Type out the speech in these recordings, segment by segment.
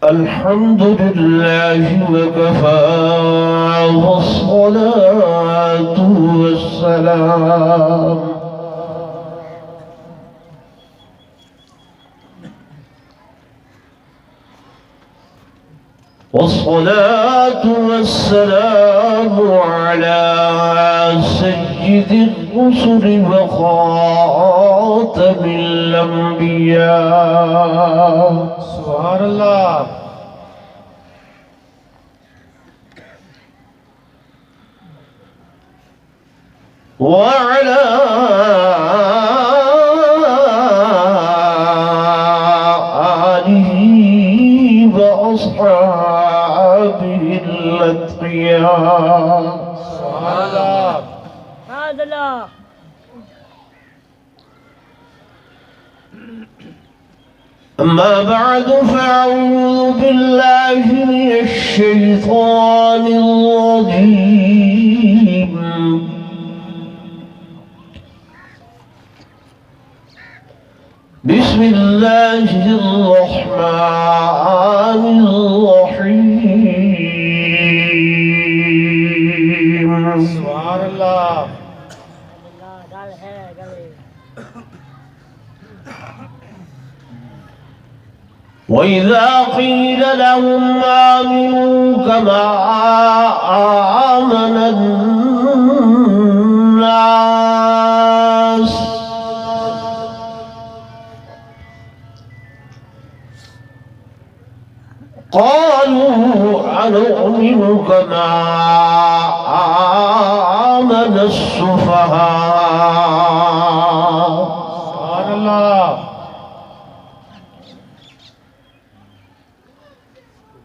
الحمد لله وكفى والصلاة والسلام على سيد الرسل وخاتم الأنبياء. سبحان الله. وعلى آله وأصحابه الأتقياء. سبحان الله. هذا لا. أما بعد فأعوذ بالله من الشيطان الرجيم. بسم الله الرحمن الرحيم. سبحان الله. وإذا قيل لهم آمنوا كما آمن الناس قالوا أنؤمن كما آمن السفهاء. سبحان الله.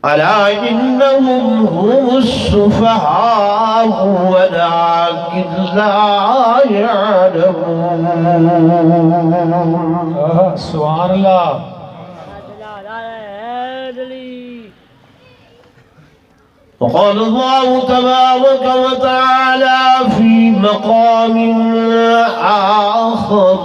ألا إنهم هم السفهاء ولكن لا يعلمون. سبحان الله. وقال الله تبارك وتعالى في مقام آخر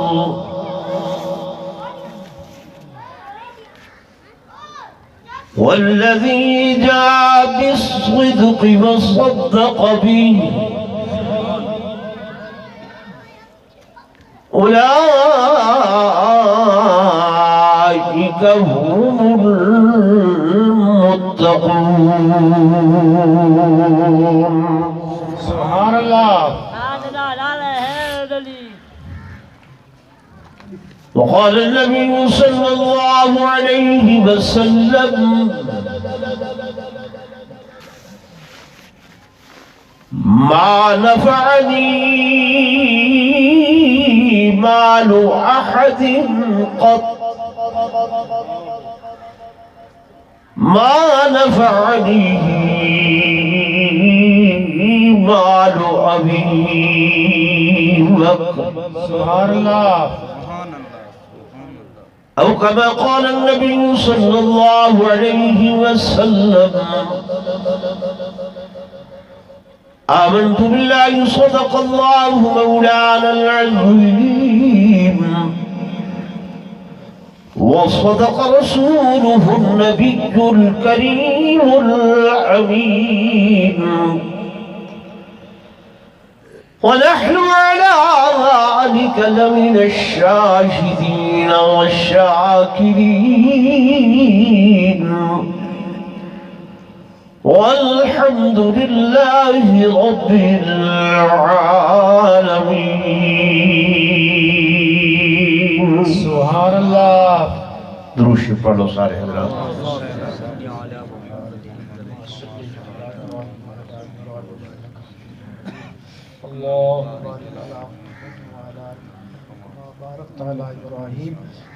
والذي جاء بالصدق وصدق به أولئك هم المتقون. سبحان الله. وقال النبي صلى الله عليه وسلم ما نفعني مال أحد قط ما نفعني مال أبي بكر. سبحان الله. أو كما قال النبي صلى الله عليه وسلم آمنت بالله صدق الله مولانا العظيم وصدق رسوله النبي الكريم الأمين ونحن على ذلك لمن الشاهدين والشاكرين والحمد لله رب العالمين. سبحان الله. دروش پڑھو سارے حضرات.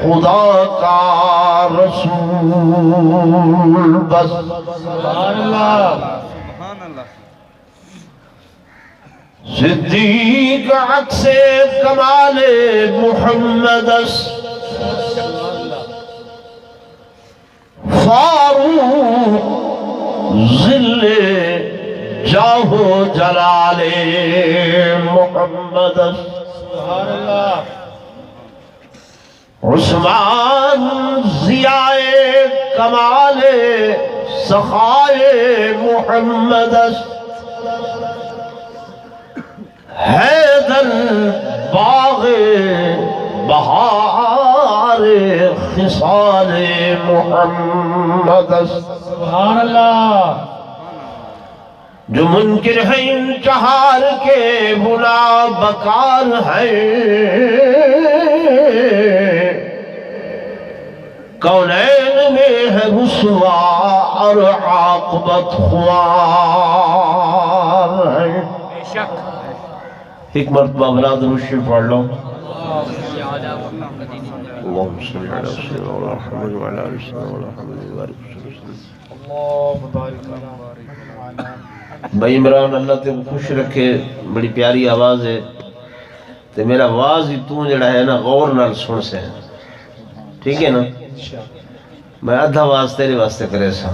خدا کا رسول بس سبحان اللہ صدیق عکس کمال محمد فاروق ظل جاہ و جلال محمد سبحان اللہ عثمان ضیائے کمال سخائے محمد حیدر باغ بہار خصال محمد سبحان اللہ جو منکر ہیں ان چہار کے بنا بکار ہیں کونین میں ہے رسوا اور عاقبت خوار ہے ایک مرتبہ برادر الشریف پڑھ لو اللہم صلی علی سیدنا محمد وعلی آل سیدنا محمد وبارک وسلم اللہم بارک لنا بھائی عمران اللہ تے خوش رکھے بڑی پیاری آواز ہے تے میرا آواز ہی تو جڑا ہے نا غور نال سن سے ٹھیک ہے نا میں ادھا آواز تیرے واسطے کرے سا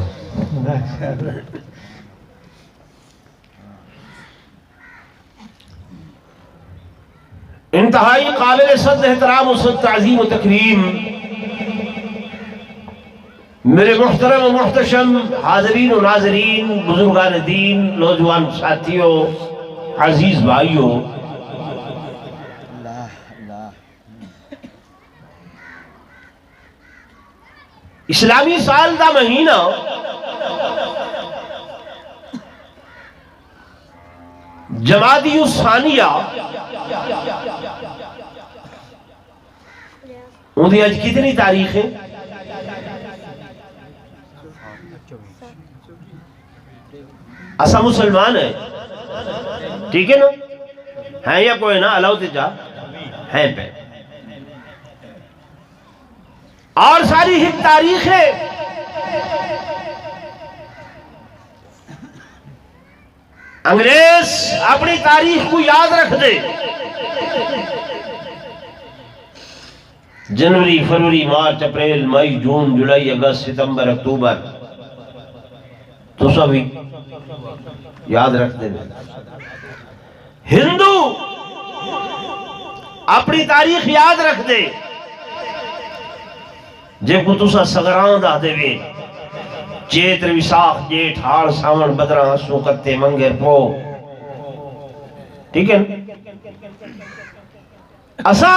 انتہائی قابل صد احترام و صد تعظیم و تکریم میرے محترم و محتشم حاضرین و ناظرین بزرگان دین نوجوان ساتھیوں عزیز بھائیوں اسلامی سال دا مہینہ جمادی الثانیہ ان دی آج کتنی تاریخ ہے اسا مسلمان ہے ٹھیک ہے نا ہیں یا کوئی نا علاوہ تجا ہیں پہ اور ساری ہی تاریخ ہے انگریز اپنی تاریخ کو یاد رکھ دے جنوری فروری مارچ اپریل مئی جون جولائی اگست ستمبر اکتوبر تو سبھی یاد رکھ دے ہندو اپنی تاریخ یاد رکھ دے جے کو تسا سگران دا دے وے چیتر وساخ جیٹ ہاڑ ساون بدران ہسو کتے منگر پو ٹھیک ہے اسا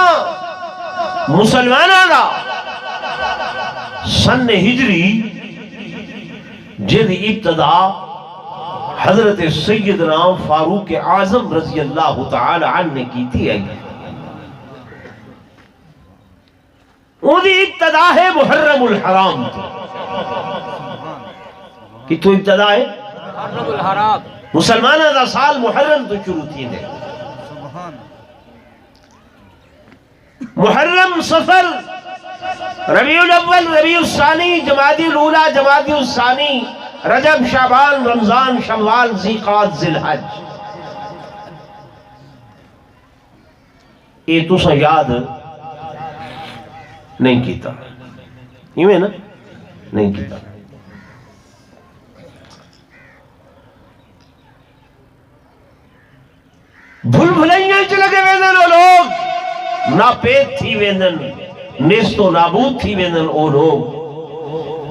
مسلمانہ دا سن ہجری جد ابتدا حضرت سیدنا فاروق اعظم رضی اللہ تعالی عنہ نے کی تھی آئی اُنہی ابتدا ہے محرم الحرام کہ تو ابتدا ہے محرم الحرام مسلمانہ دا سال محرم تو شروع تھی دے محرم صفر ربیع الاول ربیع الثانی جمادی الاولی جمادی الثانی رجب شعبان رمضان شوال ذیقات ذیالحج یہ تو سا یاد نہیں کیتا یہ میں نا نہیں کیتا بھول بھلائیاں چ لگے ویندن او لوگ ناپید تھی ویندن نیست و نابود تھی ویندن او لوگ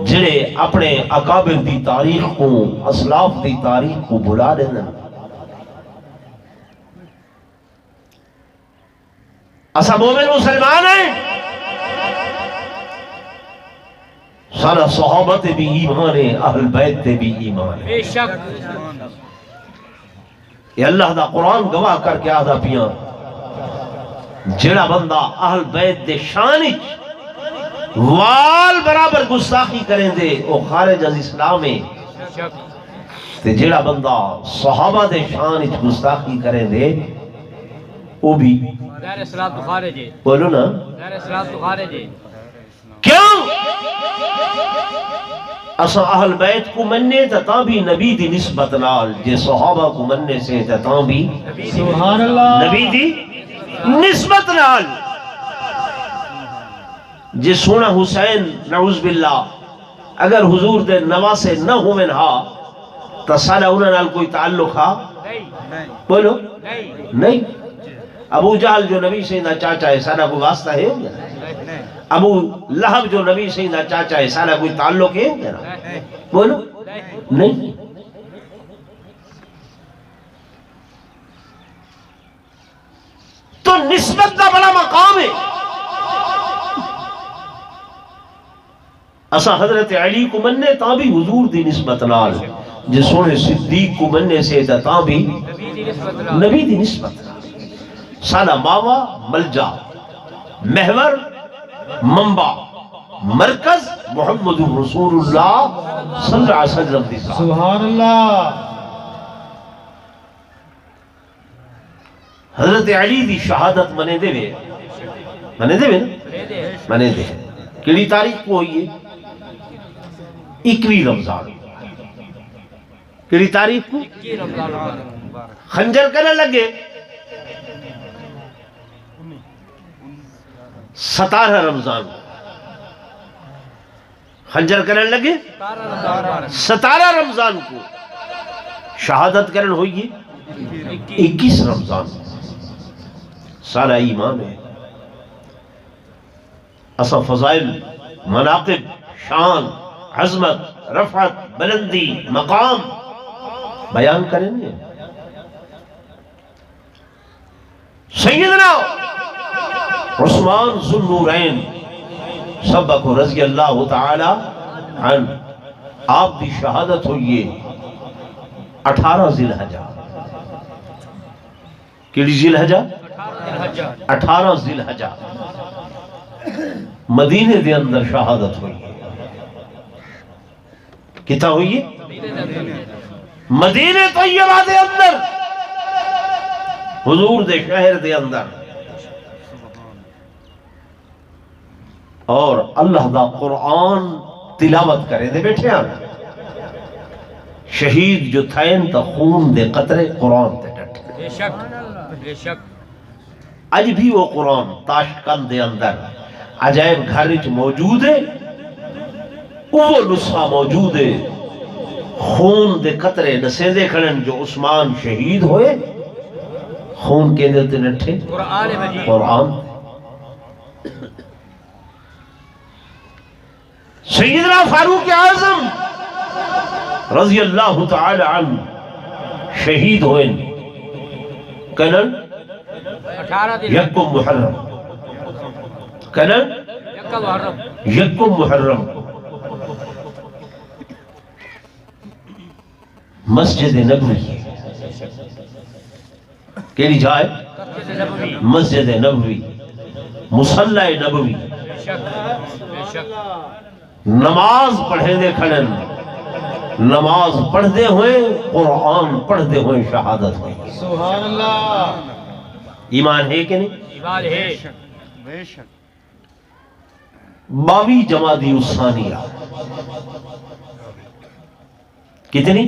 جڑے اپنے اکابر دی تاریخ کو اسلاف دی تاریخ کو بھلا دیندن اسا مومن مسلمان ہیں سارا صحابت بھی ایمان ہے اہل بیت بھی ایمان ہے بے شک یہ اللہ دا قرآن گواہ کر کے آدھا پیاں جڑا بندہ اہل بیت دے شانچ وال برابر گستاخی کریں دے او خارج از اسلام ہے تے جڑا بندہ صحابہ دے شانچ گستاخی کریں دے او بھی دائر اسلام تو خارج ہے بولو نا دائر اسلام تو خارج ہے کیوں اسا اہل بیت کو مننے تا بھی نبی دی نسبت نال، جے صحابہ کو مننے سے تا بھی سبحان اللہ نبی دی نسبت نال، جے سونا حسین نعوذ باللہ اگر حضور دے نواسے نہ ہوئن ہا تا سالا انہاں نال کوئی تعلق ہا؟ بولو نہیں۔ ابو جہل جو نبی سیدہ چاچا ہے سالا کوئی واسطہ ہے؟ ابو لہب جو نبی سیدہ چاچا ہے سالا کوئی تعلق ہے؟ بولو نہیں۔ تو نسبت کا بڑا مقام ہے۔ اسا حضرت علی کو مننے تا بھی حضور دی نسبت نال، جے سونے صدیق کو مننے سے تا بھی نبی دی نسبت نال۔ سالا ماوا ملجا محور منبع مرکز محمد رسول اللہ صلی اللہ علیہ وسلم دی ذات۔ سبحان اللہ حضرت علی دی شہادت منے دے وے منے دے وے منے دے کیڑی تاریخ کو ہوئی ہے؟ 21 رمضان۔ کیڑی تاریخ کو؟ خنجر کرنے لگے 17 رمضان، خنجر کرنے لگے 17 رمضان کو، شہادت کرن ہوئی 21 رمضان۔ سالہ ایمان ہے۔ اسا فضائل، مناقب، شان، عظمت، رفعت، بلندی، مقام بیان کریں گے۔ سیدنا عثمان ذو النورین سبق رضی اللہ تعالی عنہ، آپ دی شہادت ہوئی 18 ذی الحجہ۔ کیڑی ذی الحجہ؟ 18 ذی الحجہ مدینے دے اندر شہادت ہوئی۔ کتا ہوئی؟ مدینے طیبہ دے اندر، حضور دے شہر دے اندر۔ اور اللہ دا قرآن تلاوت کرے دے بیٹھے آنا، شہید جو تھائن تا خون دے قطرے قرآن تے ڈٹے۔ بے شک بے شک۔ آج بھی وہ قرآن تاشکند دے اندر عجائب گھر وچ موجود ہے، وہ نسخہ موجود ہے، خون دے قطرے نسے دے کھڑن جو عثمان شہید ہوئے، خون کے دے نٹھے قرآن مجید۔ قرآن۔ سیدنا فاروق اعظم رضی اللہ تعالی عنہ شہید ہوئے کنن 18 دن یکم محرم، کنن یکم محرم۔ یکم محرم، مسجد نبوی۔ کیڑی جائے؟ مسجد نبوی۔ مسجد نبوی، مصلی نبوی۔ بے شک بے شک۔ نماز پڑھے دے کھڑن، نماز پڑھ دے ہوئے، قرآن پڑھ دے ہوئے شہادت ہوئی۔ سبحان اللہ ایمان ہے کہ نہیں؟ ایمان ہے۔ بے شک 22 جمادی الثانیہ کتنی؟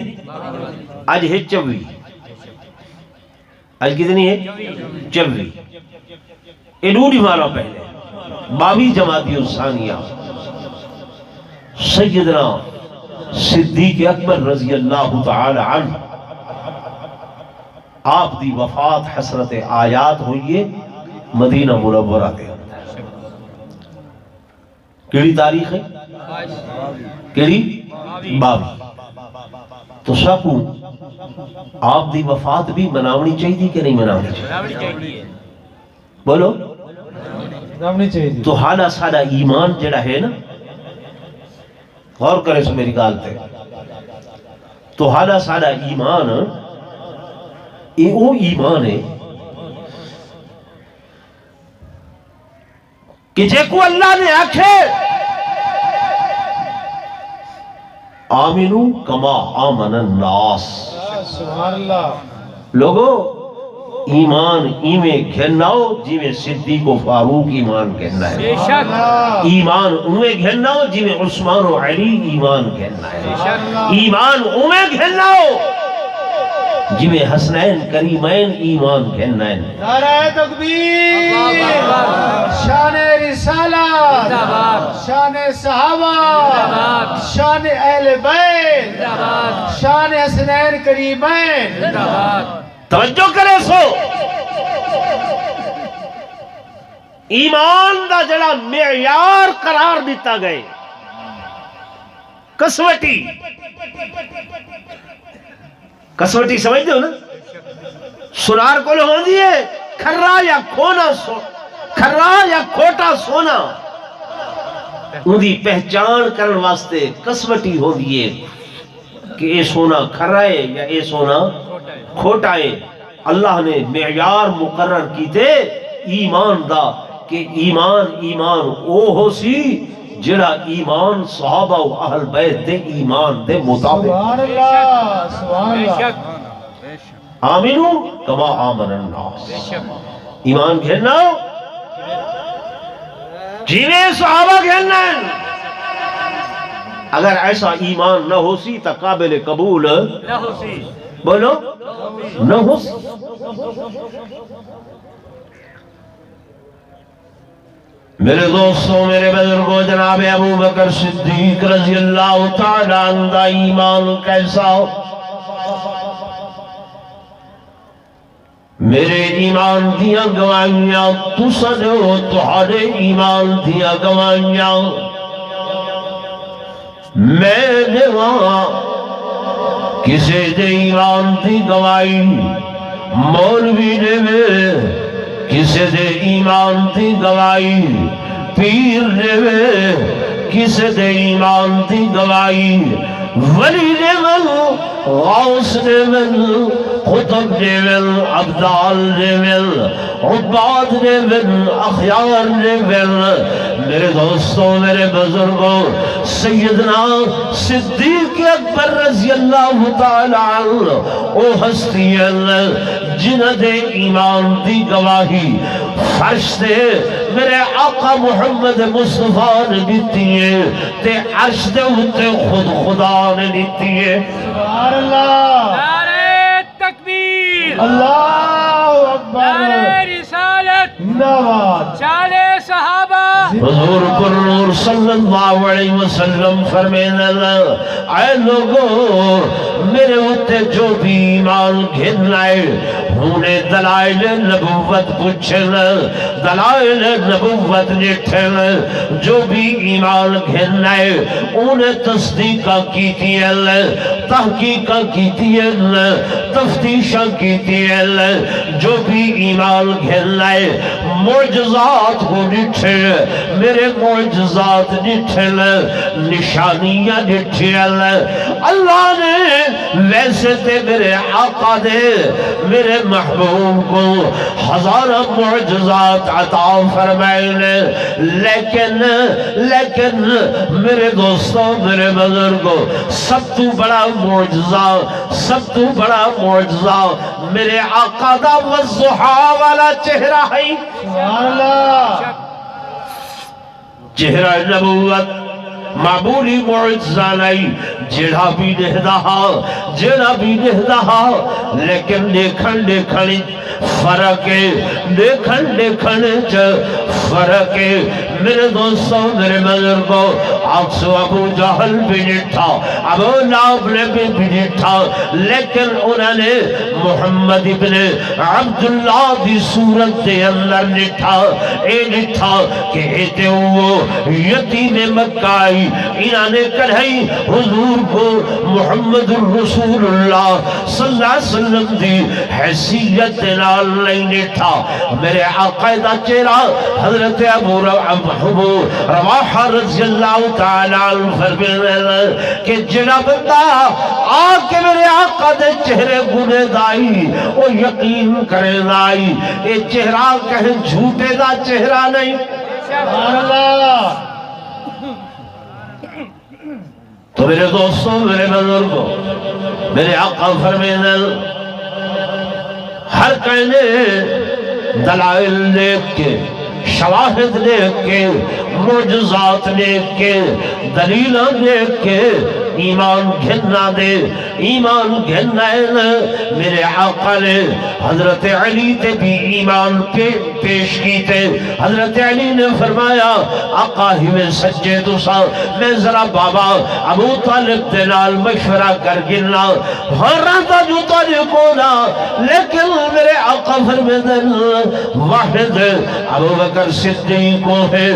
آج ہے 24۔ آج کتنی ہے؟ 24۔ انہوں مارا پہلے 22 جمادی الثانیہ سیدنا صدیق اکبر رضی اللہ تعالی عنہ آپ دی وفات حسرت آیات ہوئیے مدینہ منورہ دے اندر۔ کیڑی تاریخ ہے؟ کیڑی؟ 22۔ تو ساکو آپ دی وفات بھی مناونی چاہیے کہ نہیں مناونی چاہیے؟ مناونی چاہیے۔ بولو نامنی چاہیے۔ تو حالہ سادہ ایمان جڑا ہے نا، غور کرے سو میری گال تے، تو حالہ سادہ ایمان یہ وہ ایمان ہے کہ جے کو اللہ نے آکھے آمنو کما آمن الناس، سبحان اللہ لوگو ایمان ایویں گھناؤ جویں صدیق و فاروق ایمان گھننا ہے، بے شک ایمان اویں گھناؤ جویں عثمان و علی ایمان گھننا ہے، ایمان اویں گھناؤ جویں حسنین کریمین ایمان گھننا ہے۔ نعرہ تکبیر، شان رسالت، زندہ باد، شان صحابہ، شان اہل بیت، زندہ باد، شان حسنین کریمین۔ زندہ باد، توجہ کرے سو ایمان دا جڑا معیار قرار دیتا گئے کسوٹی، کسوٹی سمجھتے ہو نا؟ سنار کو لہو دیئے کھرا یا کھوٹا سونا اندھی پہچان کرن واسطے کسوٹی ہو دیئے کہ اے سونا کھرا ہے یا اے سونا کھوٹا ہے۔ اللہ نے معیار مقرر کی تے ایمان دا کہ ایمان او ہو سی جڑا ایمان صحابہ و اہل بیت دے ایمان دے مطابق۔ سبحان اللہ، سبحان بے اللہ۔ شک، آمینو کما آمن الناس، بے شک، ایمان گھرنا جیویں صحابہ گھرنا ہے۔ اگر ایسا ایمان نہ ہو سی تا قابل قبول نہ ہو سی، بولو نہ ہو سی۔ میرے دوستوں، میرے بزرگوں، جناب ابو بکر صدیق رضی اللہ تعالیٰ عنہ دا ایمان کیسا ہو؟ میرے ایمان دیا گوائیاں تو سنو تہارے ایمان دیا گوائیاں میں نے وہاں کسے دے ایمان دی گوائی مولوی نے میں کسے دے ایمان دی گوائی پیر نے میں کسے دے ایمان دی گوائی ولی نے میں غوث نے من قطب نے من عبدال نے من عباد نے من اخیار نے من۔ میرے دوستوں، میرے بزرگوں، سیدنا صدیق اکبر رضی اللہ تعالیٰ عنہ او ہستی اللہ جنہ دے ایمان دی گواہی فرش دے میرے آقا محمد مصطفیٰ نے دیتی ہے تے عرش دے ہوتے خود خدا نے دیتی ہے۔ سبحان اللہ، نعرہ تکبیر، اللہ اکبر، نعرہ رسالت، زندہ باد۔ شان صحابہ، حضور پر نور صلی اللہ علیہ وسلم فرمینا اے لوگو میرے ہوتے جو بھی ایمان گھن آئے انہیں دلائل نبوت پوچھن، دلائل نبوت نٹھن، جو بھی ایمان گھن آئے انہیں تصدیقہ کیتی ہے، تحقیقہ کیتی ہے، تفتیشہ کیتی ہے۔ جو بھی ایمان گھن آئے معجزات کو نٹھے، میرے معجزات نٹھل، نشانیاں نٹھل۔ اللہ نے ویسے تے میرے آقا دے میرے محبوب کو ہزارہ معجزات عطا فرمائے، لیکن میرے دوستوں، میرے بزرگوں، سب تو بڑا معجزہ میرے آقا دا والضحیٰ والا چہرہ ہے۔ سبحان اللہ، چہرہ نبوت معمولی معجزہ نہیں، جڑا بھی نہدہا لیکن دیکھن فرق فرق میرے دوستوں، میرے بزرگوں، آپ سے ابو جہل بھی نٹھا، ابو لہب نے بھی نٹھا، لیکن انہوں نے محمد ابن عبداللہ دی صورت دے اندر نٹھا، اے نٹھا کہ ایتے وہ یتیم مکہ آئی، انہوں نے کڑھائی حضور کو محمد الرسول اللہ صلی اللہ علیہ وسلم دی حیثیت نال نہیں نٹھا۔ میرے آقا دا چہرہ حضرت ابو رواحہ رضی اللہ تعالیٰ عنہ فرماتے کہ جڑا بندہ آکے میرے آقا دے چہرے گنے دائی وہ یقین کرے دائی، یہ چہرہ کہیں جھوٹے دا چہرہ نہیں۔ سبحان اللہ، تو میرے دوستوں، میرے بزرگوں، میرے آقا فرمیدن ہر کہنے دلائل دیکھ کے، شواہد دیکھ کے، معجزات دیکھ کے، دلیلہ دیکھ کے ایمان گھننا دے، ایمان گھننا ہے۔ میرے آقا نے حضرت علی تے بھی ایمان پیش کی تے۔ حضرت علی نے فرمایا آقا ہی میں سچے تو سا، میں ذرا بابا ابو طالب دے نال مشورہ کر گننا، حرانتا جو طالب ہونا، لیکن میرے آقا فرمیدن واحد ابو بکر صدیق کو ہے،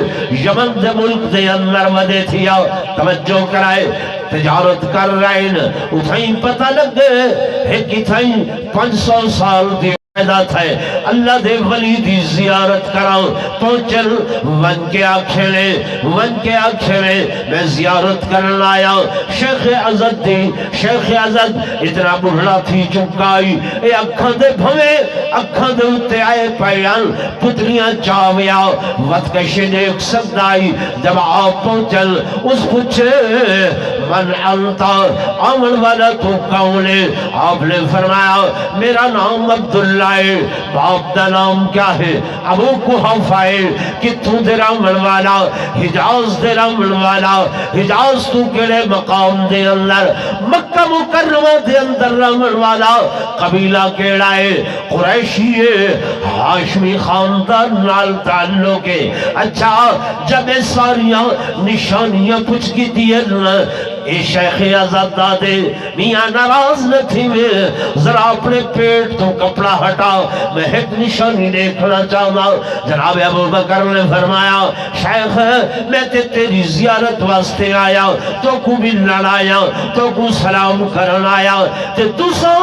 یمن دے ملک دے اندر ودے تھیا، توجہ کرائے، تجارت کر رہے ہیں، اتھائیں پتہ لگ گئے ہے کہ اتھائیں 500 سال دی عیدات ہے، اللہ دے ولی دی زیارت کراؤ تو چل ون کے آکھڑے میں زیارت کرنا آیا۔ شیخ عزت دی، شیخ عزت اتنا بڑھڑا تھی چکائی، اے اکھاں دے بھوے، اکھاں دے اتے آئے پیان، پتلیاں چاویا، وقت کشے دیکھ سکتائی، جب آپ پہنچل اس پوچھے من انتا، آمن والا تو کون ہے؟ آپ نے فرمایا میرا نام عبداللہ ہے، باپ دا نام کیا ہے؟ ابو قحافہ ہے۔ کہ تو دے رامن والا، حجاز دے رامن والا، حجاز تو کڑے مقام دے اندر، مکہ مکرمہ دے اندر رامن والا، قبیلہ کیڑا ہے؟ قریشی ہے، ہاشمی خاندان نال تعلق ہے۔ اچھا جب اس ساریاں نشانیاں پوچھ کی دیئن، اے شیخ عزت دادے میاں ناراض نہ تھی، میں ذرا اپنے پیٹ تو کپڑا ہٹا، میں ایک نشانی دیکھنا چاہتا۔ جناب ابو بکر نے فرمایا شیخ میں تیری زیارت واسطے آیا، تو کو ملن آیا، تو کو سلام کرن آیا، تو سا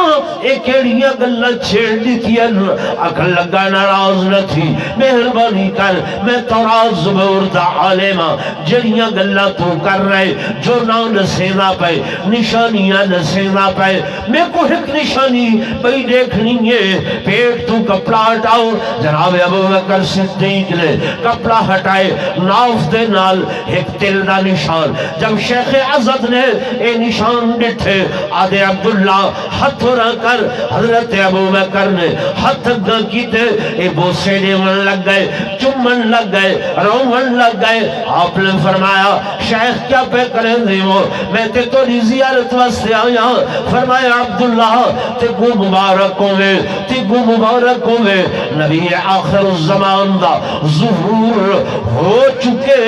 ایک ایڑیاں گلہ چھیڑ دی تھی، اکھل لگا ناراض نہ تھی، مہربانی کر، میں تورات زبور دا عالمہ، جڑیاں گلہ تو کر رہے، جو ناؤ نسینا پہ، نشانیاں نسینا پہ، میں کو ایک نشانی بھئی دیکھنی ہے، پیٹ تو کپڑا ہٹاؤ۔ جناب ابو بکر صدیق نے کپڑا ہٹائے، ناف دے نال ایک تل دا نشان، جب شیخ عزت نے اے نشان ڈٹھے، آدھے عبداللہ ہاتھ رہ کر، حضرت ابو بکر نے ہاتھ گا کیتے، اے بوسے دیون لگ گئے، چمن لگ گئے، رومن لگ گئے۔ آپ نے فرمایا شیخ کیا پہ کریں دیو، میں تے تو زیارت واسطے آیا۔ فرمایا عبداللہ تے گو مبارک ہوئے، تے گو مبارک ہوئے، نبی آخر الزمان دا ظہور ہو چکے،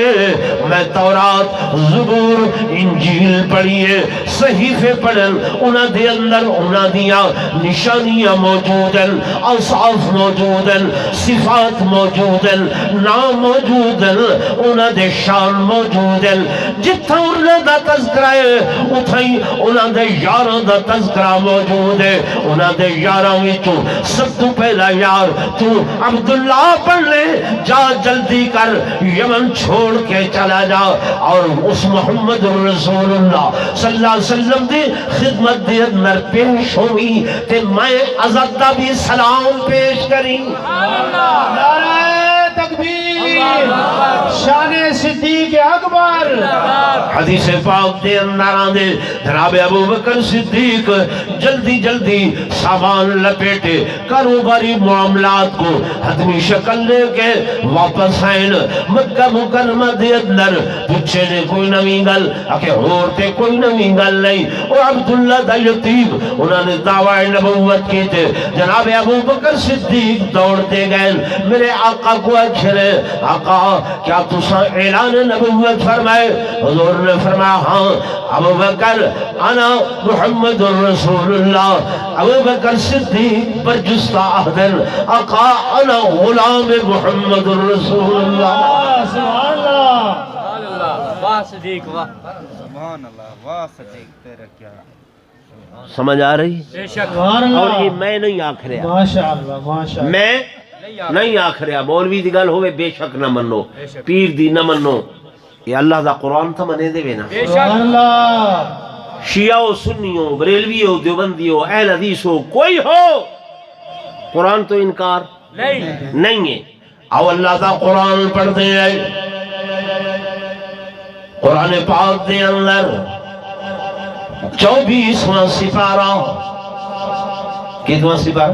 میں تورات زبور انجیل پڑھیے، صحیفے پڑھن، انہاں دے اندر انہاں دیا نشانیاں موجود ہیں، اوصاف موجود ہیں، صفات موجود ہیں، نام موجود ہیں، انہاں دے شان موجود ہیں، جتھا انہاں دا تذکرہ ہے اتھائی انہاں دے یاراں دا تذکرہ موجود ہے۔ انہاں دے یاراں وچوں سب تو پہلا یار تو عبداللہ پڑھ لے، جا جلدی کر یمن چھوڑ کے چلا جا، اور اس محمد رسول اللہ صلی اللہ علیہ وسلم دی خدمت دے اندر پیش ہوئی، تے میں عزت دا بھی سلام پیش کری۔ نعرہ تکبیر، شان صدیق اکبر۔ حدیث پاک دے اندر آندے جناب ابو بکر صدیق جلدی جلدی سامان لپیٹے، کاروباری معاملات کو حتمی شکل لے کے واپس آئین۔ مکہ مکرمہ دے اندر پوچھے نے کوئی نویں گل، اکے ہوتے کوئی نویں گل نہیں، اور عبداللہ دا یتیب انہوں نے دعوی نبوت کی تھے۔ جناب ابو بکر صدیق دوڑتے گئے، میرے آقا کو اچھلے، آقا کیا تسا اعلان نبوت فرمائے؟ حضور نے فرمایا ہاں ابو بکر انا محمد رسول اللہ، ابو بکر صدیق برجستہ عہدن، آقا انا غلام محمد رسول اللہ۔ سبحان اللہ، واہ صدیق واہ، سبحان اللہ، واہ صدیق تیرا کیا سمجھ آ رہی؟ بے شک سبحان اور یہ اللہ، میں نہیں آکھ رہا، ماشاءاللہ ماشاءاللہ، میں نہیں آکھ رہا، مولوی دی گل ہوئے بے شک نہ منو، پیر دی نہ منو، یہ اللہ دا قرآن تھا منے دے نا۔ بے سبحان شک اللہ، شیعہ ہو، سنی ہو، بریلوی ہو، دیوبندی ہو، اہل حدیث ہو، کوئی ہو، قرآن تو انکار نہیں ہے۔ او اللہ دا قرآن پڑھ دے آئے، قرآن پاک دے اندر 24واں سپارہ، کتواں سپارہ؟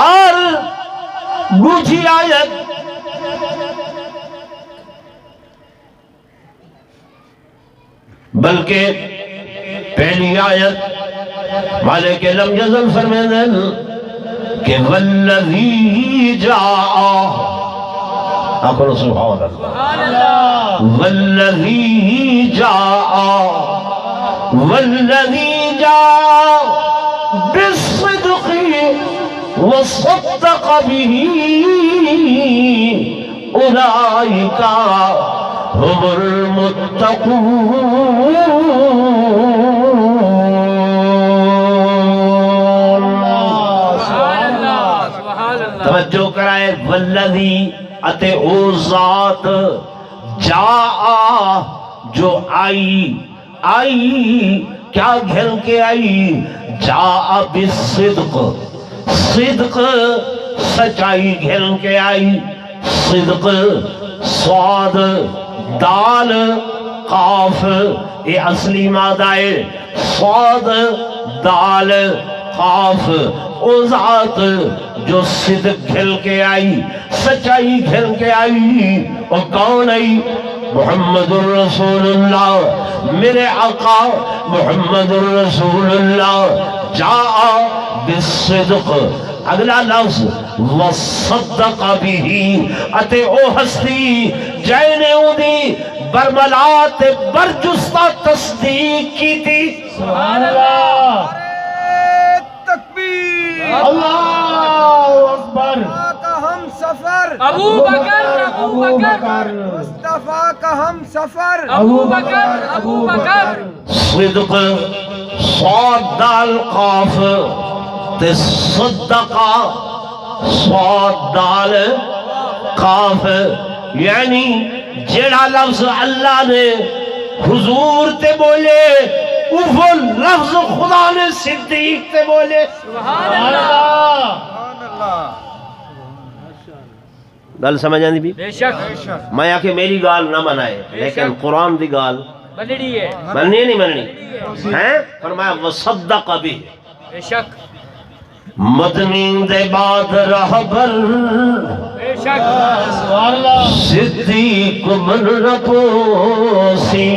اور دوسری آیت بلکہ پہلی آیت مالک لم یزل فرمائے کہ والذی جاء اقول سبحان اللہ والذی جاء بالصدق وصدق به اولئک هم المتقون توجہ کرائے والذی اتے او ذات جاء جو آئی کیا گھر کے آئی جاء بالصدق صدق سچائی گھر کے آئی صدق صاد دال قاف یہ اصلی مادہ ہے صاد دال قاف او ذات جو صدق گھل کے آئی سچائی گھل کے آئی اور کون آئی محمد الرسول اللہ میرے آقا محمد الرسول اللہ جاء بالصدق اگلا لفظ وصدق به اتے او ہستی جائنے اودی برملات برجستہ تصدیق کی تھی سبحان اللہ تکبیر اللہ اکبر کا ہم سفر ابو بکر مصطفیٰ کا ہم سفر ابو بکر صدق صاد دال قاف تصدقہ صاد دال قاف یعنی جڑا لفظ اللہ نے حضور تے بولے وہ لفظ خدا نے صدیق تے بولے سبحان اللہ گل سمجھ آندی بھی بے شک میں آکے میری گال نہ منائے لیکن قرآن دی گال بنڑی ہے مننی نہیں مننی ہیں فرمایا وصدق بھی بے شک مدنی دے بعد رہبر بے شک سبحان اللہ صدیق من رپوسی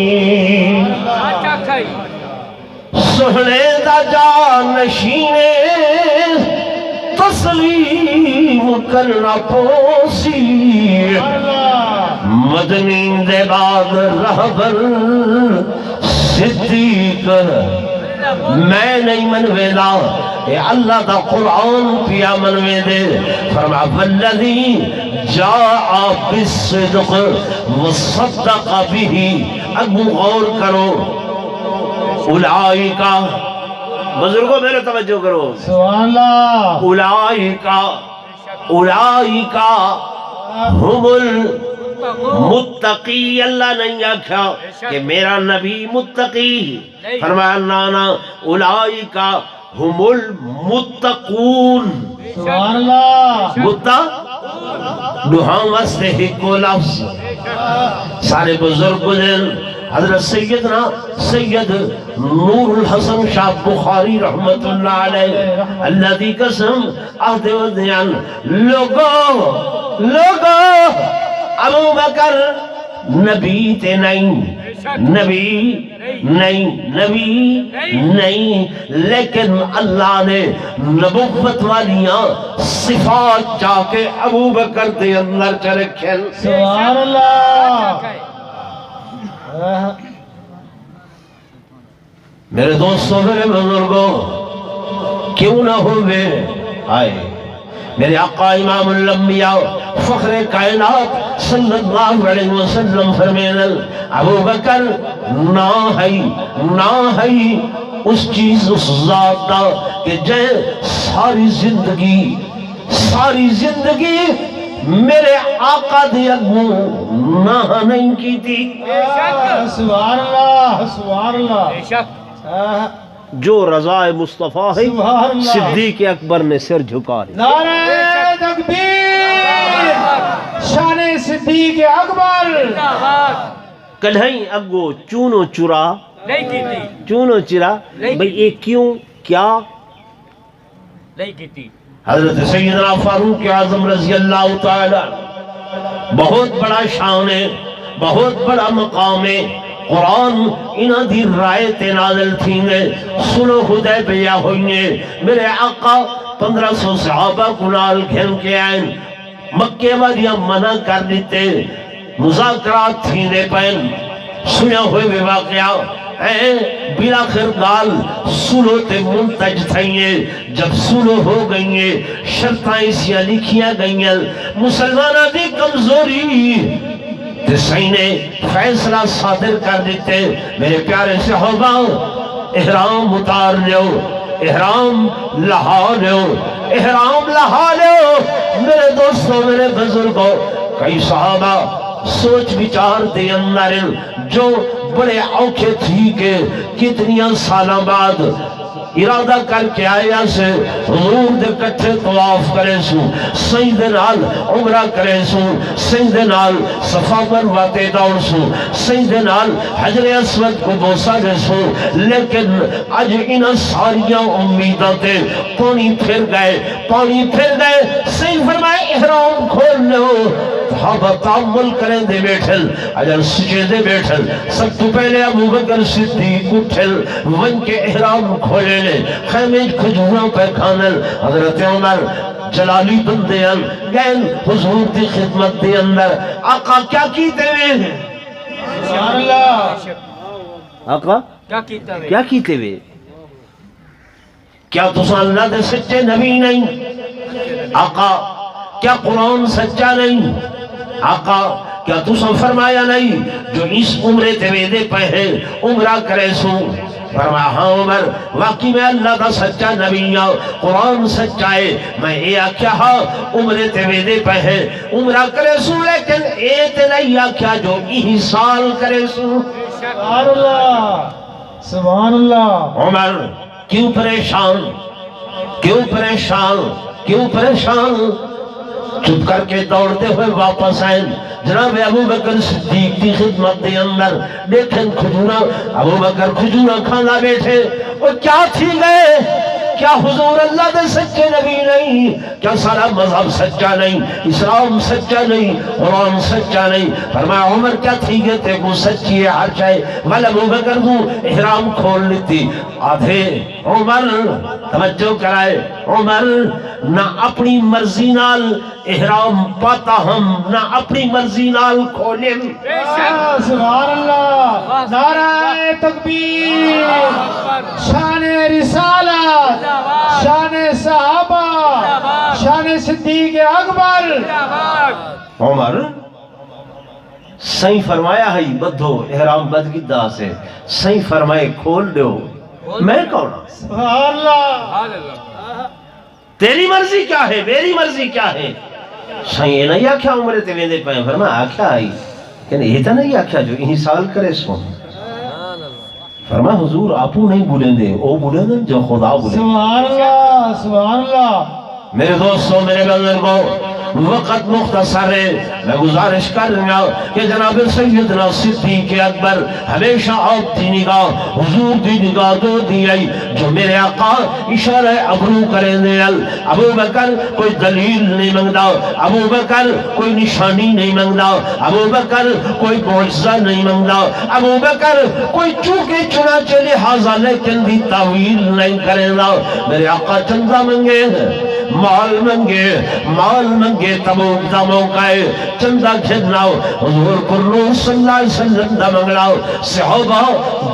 آٹا کھائی سہنے دا جانشینے تسلیم کرنا پوسی مدنی دے بعد رہبر صدیق میں نہیں منویلا اے اللہ دا قرآن پیا منوے دے فرما والذی جاء بالصدق وصدق به اگو غور کرو اولائکا بزرگوں میرے توجہ کرو سبحان اللہ اولائکا ہم المتقی اللہ نہیں آکھا کہ میرا نبی متقی فرمایا نانا اولائکا ہم المتقون سبحان اللہ دوہاں واسطے ہی کو لفظ سارے بزرگ گزر حضرت سیدنا سید نور الحسن شاہ بخاری رحمت اللہ علیہ اللہ دی قسم عہد و دیان لوگو ابو بکر نبی تے نہیں لیکن اللہ نے نبوت والیاں صفات چاہ کے ابو بکر دے اندر چرکھن سبحان اللہ میرے دوستوں میرے بزرگوں کیوں نہ ہوئے آئے میرے آقا امام الانبیاء فخر کائنات صلی اللہ علیہ وسلم فرمینا ابو بکر نہ ہے اس چیز اس ذات دا کہ جے ساری زندگی میرے آقا دی اگوں نہ نہیں کی تھی سبحان اللہ سبحان اللہ بے شک جو رضا مصطفیٰ ہے سبحان اللہ صدیق اکبر نے سر جھکا لی نعرہ تکبیر شان صدیق اکبر کلہیں اگو چونو چرا نہیں کی تھی چونو چرا بھئی یہ کیوں کیا نہیں کیتی حضرت سیدنا فاروق اعظم رضی اللہ تعالی بہت بڑا شان ہے، بہت بڑا مقام ہے۔ قرآن انہاں دی رائے تے نازل تھی گے، صلح حدیبیہ ہوئی گے، میرے آقا 1500 صحابہ کنال گھن کے آئیں، مکے والیاں منع کر دیتے، مذاکرات تھی دے پہن، سنے ہوئے واقعہ بلاخر گال سلو تے منتج تھائیے۔ جب سلو ہو گئیے، شرطاں اسیاں لکھیاں گئیاں، مسلمانہ دی کمزوری تے سینے فیصلہ صادر کر دیتے، میرے پیارے صحابہ احرام اتار لیو، احرام لہا لیو، احرام لہا لیو۔ میرے دوستوں، میرے بزرگوں، کئی صحابہ سوچ بچار دے اندر جو بڑے اوکھے تھی کہ کتنیاں سالاں بعد ارادہ کر کے آیا سے حضور دے کٹھے طواف کرے سو، سجد نال عمرہ کرے سو، سجد نال صفا مروہ تے دوڑ سو، سجد نال حجر اسود کو بوسا دے سو، لیکن اج انہاں ساریاں امیداں تے پانی پھر گئے۔ صحیح فرمائے احرام کھول لو، صحابہ تعمل کریں دے بیٹھل، اجر سجے دے بیٹھل، سب تو پہلے ابو بکر صدیق اٹھل، ون کے احرام کھولے لے، خیمے کھجوراں پہ کھانل، حضرت عمر جلالی بندیاں گئن حضور دی خدمت دے اندر۔ آقا کیا کیتے ہوئے؟ سبحان اللہ، آقا کیا کیتا ہے؟ کیا کیتے ہوئے؟ کیا تسا اللہ دے سچے نبی نہیں؟ آقا کیا قرآن سچا نہیں؟ آقا کیا تسا فرمایا نہیں جو اس عمرے تے ویدے پہ عمرہ کرے سو؟ فرمایا ہاں عمر، واقعی میں اللہ دا سچا نبی ہوں، قرآن سچا ہے، میں یہ آکھیا ہاں عمرے تے ویدے پہ عمرہ کرے سو، لیکن اے تے نہیں آکھیا جو یہی سال کرے سو۔ سبحان اللہ، سبحان اللہ۔ عمر کیوں پریشان، کیوں پریشان، کیوں پریشان؟ چپ کر کے دوڑتے ہوئے واپس آئیں، جناب ابو بکر صدیق کی خدمت دے اندر دیکھیں کھجورا، ابو بکر کھجورا کھانا بیٹھے، اور کیا تھی گئے؟ کیا حضور اللہ دے سچے نبی نہیں؟ کیا سارا مذہب سچا نہیں؟ اسلام سچا نہیں؟ قرآن سچا نہیں؟ فرمایا عمر کیا تھی گئے تے کو سچی ہے ہر چاہے، والا ابو بکر کو احرام کھول لیتی آدھے۔ عمر توجہ کرائے، عمر نہ اپنی مرضی نال احرام پاتا ہم، نہ اپنی مرضی نال کھولیں۔ سبحان اللہ، نعرہ تکبیر، شان رسالت، شان صحابہ، شان صدیق اکبر۔ عمر صحیح فرمایا ہے بدھو احرام بدگدہ سے، صحیح فرمائے کھول دو، میں کون ہوں؟ سبحان اللہ، تیری مرضی کیا ہے، میری مرضی کیا ہے؟ صحیح نہیں آکھیا عمرے تے ویندے پہ، فرمایا آکھیا آئی کہ یہ تو نہیں آکھیا جو یہی سال کرے سو۔ فرمایا حضور آپو نہیں بولیں دے، او بولیں دے جو خدا بولیں۔ سبحان اللہ، سبحان اللہ۔ میرے دوستوں، میرے بزرگوں، وقت مختصر ہے، میں گزارش کر رہا ہوں کہ جناب سیدنا صدیق اکبر ہمیشہ آپ دی نگاہ حضور دی نگاہ دو دی آئی، جو میرے آقا اشارہ ابرو کریں دے۔ ابو بکر کوئی دلیل نہیں منگدا، ابو بکر کوئی نشانی نہیں منگدا، ابو بکر کوئی معجزہ نہیں منگدا، ابو بکر کوئی چونکہ چنانچہ لہذا لیکن دی تعویل نہیں کریں دا۔ میرے آقا چندہ منگے، مال منگے تبوک دا موقع ہے، چندہ گھرناؤ حضور قرآن صلی اللہ علیہ وسلم دا منگلاؤ، صحابہ